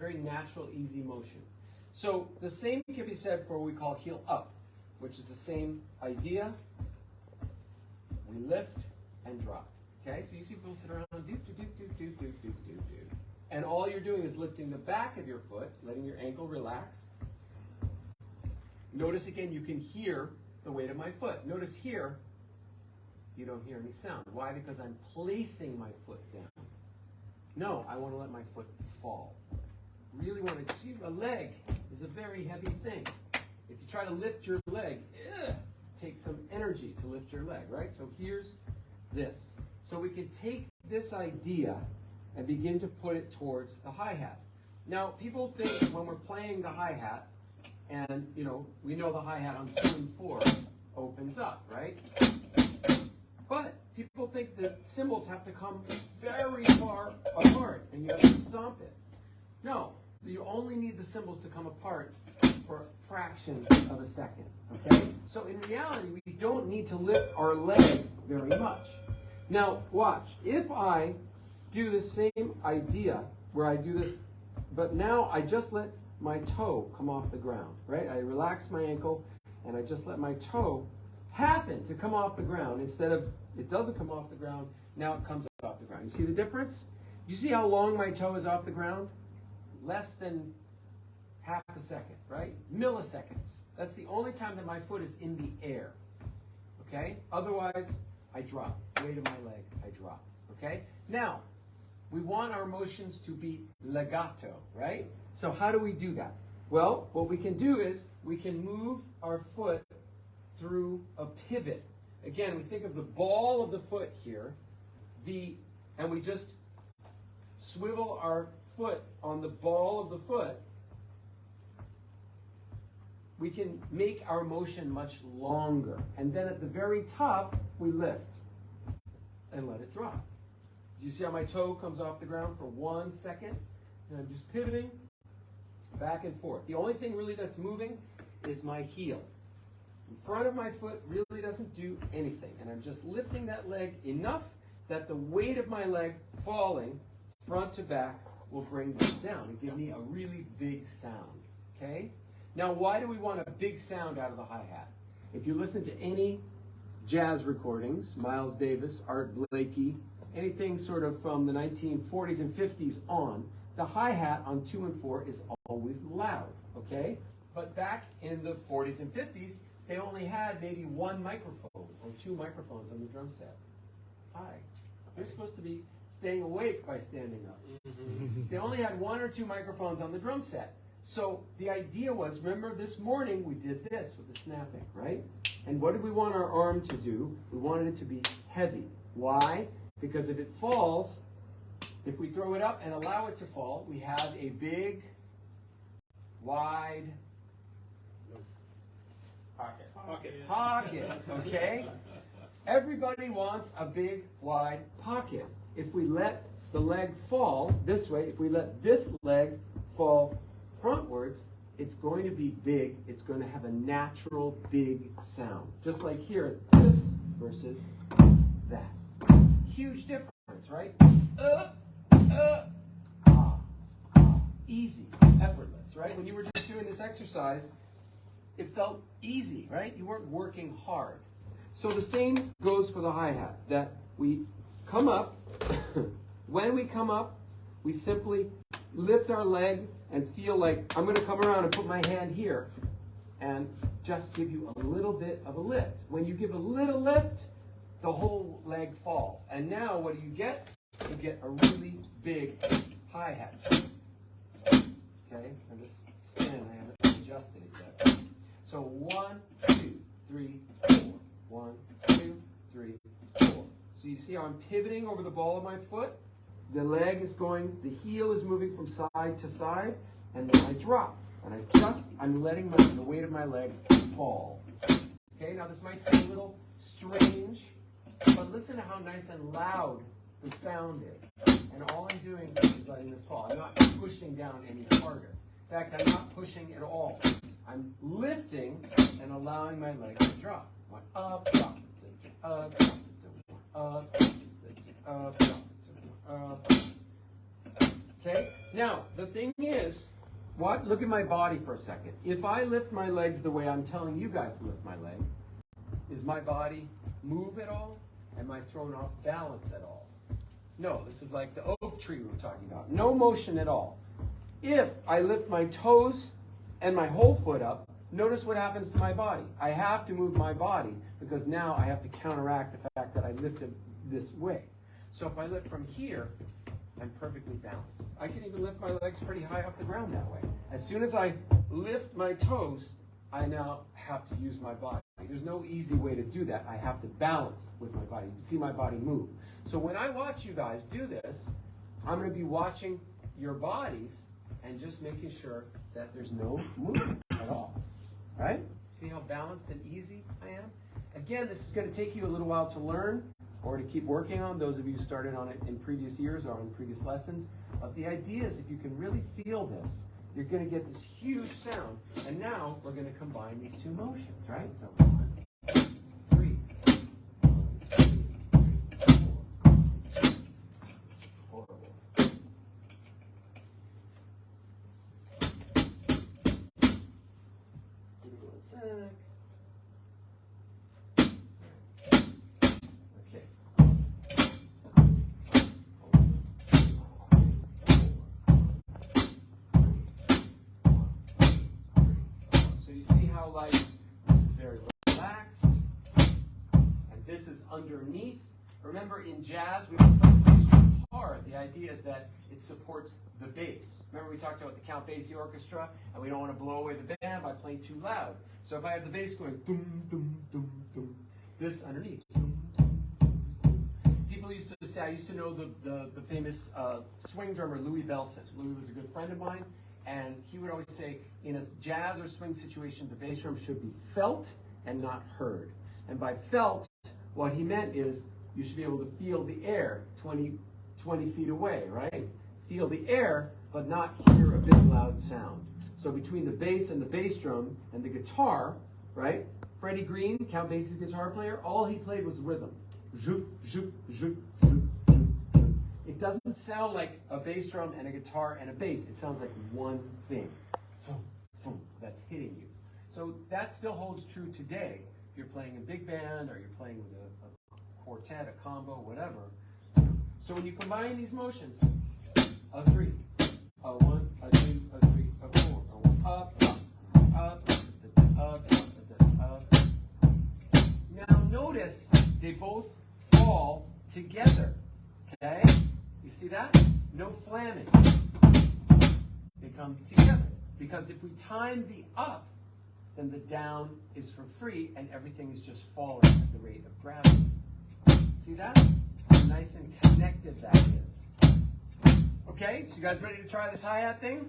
Very natural, easy motion. So the same can be said for what we call heel up, which is the same idea. We lift and drop. Okay, so you see people sit around, do. And all you're doing is lifting the back of your foot, letting your ankle relax. Notice again, you can hear the weight of my foot. Notice here, you don't hear any sound. Why? Because I'm placing my foot down. No, I want to let my foot fall. Really want to see a leg is a very heavy thing. If you try to lift your leg, it takes some energy to lift your leg, right? So here's this. So we can take this idea and begin to put it towards the hi-hat. Now, people think when we're playing the hi-hat, and we know the hi-hat on 2 and 4 opens up, right? But people think that cymbals have to come very far apart and you have to stomp it. No, you only need the cymbals to come apart for fractions of a second, okay? So in reality, we don't need to lift our leg very much. Now, watch. If I do the same idea where I do this, but now I just let my toe come off the ground, right? I relax my ankle and I just let my toe happen to come off the ground instead of it doesn't come off the ground, now it comes off the ground. You see the difference? You see how long my toe is off the ground? Less than half a second, right? Milliseconds. That's the only time that my foot is in the air, okay? Otherwise, I drop. Weight of my leg, I drop, okay? Now, we want our motions to be legato, right? So how do we do that? Well, what we can do is we can move our foot through a pivot. Again, we think of the ball of the foot here, and we just swivel our foot on the ball of the foot. We can make our motion much longer. And then at the very top, we lift and let it drop. Do you see how my toe comes off the ground for 1 second? And I'm just pivoting back and forth. The only thing really that's moving is my heel. In front of my foot really doesn't do anything. And I'm just lifting that leg enough that the weight of my leg falling front to back will bring this down and give me a really big sound. Okay? Now, why do we want a big sound out of the hi-hat? If you listen to any jazz recordings, Miles Davis, Art Blakey, anything sort of from the 1940s and 50s on, the hi-hat on 2 and 4 is always loud, okay? But back in the 40s and 50s, they only had maybe 1 microphone or 2 microphones on the drum set. Hi. You're supposed to be staying awake by standing up. They only had 1 or 2 microphones on the drum set. So the idea was, remember this morning we did this with the snapping, right? And what did we want our arm to do? We wanted it to be heavy. Why? Because if it falls, if we throw it up and allow it to fall, we have a big, wide pocket, okay? Everybody wants a big, wide pocket. If we let the leg fall this way, if we let this leg fall frontwards, it's going to be big. It's going to have a natural big sound. Just like here, this versus that. Huge difference, right? Easy, effortless, right? When you were just doing this exercise, it felt easy, right? You weren't working hard. So the same goes for the hi-hat, that we come up. When we come up, we simply lift our leg and feel like I'm going to come around and put my hand here and just give you a little bit of a lift. When you give a little lift, the whole leg falls. And now what do you get? You get a really big hi-hat. Okay, I'm just standing, I haven't adjusted it yet. So 1, 2, 3, 4. 1, 2, 3, 4. So you see how I'm pivoting over the ball of my foot? The leg is going, the heel is moving from side to side, and then I drop. And I'm letting the weight of my leg fall. Okay, now this might seem a little strange, but listen to how nice and loud the sound is. And all I'm doing is letting this fall. I'm not pushing down any harder. In fact, I'm not pushing at all. I'm lifting and allowing my leg to drop. One up, drop, up, drop, up, up, drop. Okay? Now, the thing is, look at my body for a second. If I lift my legs the way I'm telling you guys to lift my leg, is my body move at all? Am I thrown off balance at all? No, this is like the oak tree we were talking about. No motion at all. If I lift my toes and my whole foot up, notice what happens to my body. I have to move my body because now I have to counteract the fact that I lifted this way. So if I lift from here, I'm perfectly balanced. I can even lift my legs pretty high off the ground that way. As soon as I lift my toes, I now have to use my body. There's no easy way to do that. I have to balance with my body. You can see my body move. So when I watch you guys do this, I'm going to be watching your bodies and just making sure that there's no movement at all. Right? See how balanced and easy I am? Again, this is going to take you a little while to learn or to keep working on, those of you who started on it in previous years or in previous lessons. But the idea is if you can really feel this, you're going to get this huge sound. And now we're going to combine these two motions, right? So 1, 2, 3. 1, 2, 3, 4. This is horrible. Give me 1 sec. Like this is very relaxed, and this is underneath. Remember, in jazz, we don't play the bass drum hard. The idea is that it supports the bass. Remember, we talked about the Count Basie orchestra, and we don't want to blow away the band by playing too loud. So if I have the bass going dum dum dum dum, this underneath. Dum, dum, dum, dum. People used to say, I used to know the famous swing drummer Louis Bellson. Louis was a good friend of mine. And he would always say, in a jazz or swing situation, the bass drum should be felt and not heard. And by felt, what he meant is you should be able to feel the air 20 feet away, right? Feel the air, but not hear a big loud sound. So between the bass and the bass drum and the guitar, right? Freddie Green, Count Basie's guitar player, all he played was rhythm. Zoop, zoop, zoop, zoop. It doesn't sound like a bass drum and a guitar and a bass. It sounds like one thing. That's hitting you. So that still holds true today. If you're playing a big band or you're playing with a quartet, a combo, whatever. So when you combine these motions, a 3, a 1, a 2, a 3, a 4, a 1, up, up, up, up, up. Now notice they both fall together. Okay? You see that? No flamming. They come together. Because if we time the up, then the down is for free and everything is just falling at the rate of gravity. See that? How nice and connected that is. Okay, so you guys ready to try this hi-hat thing?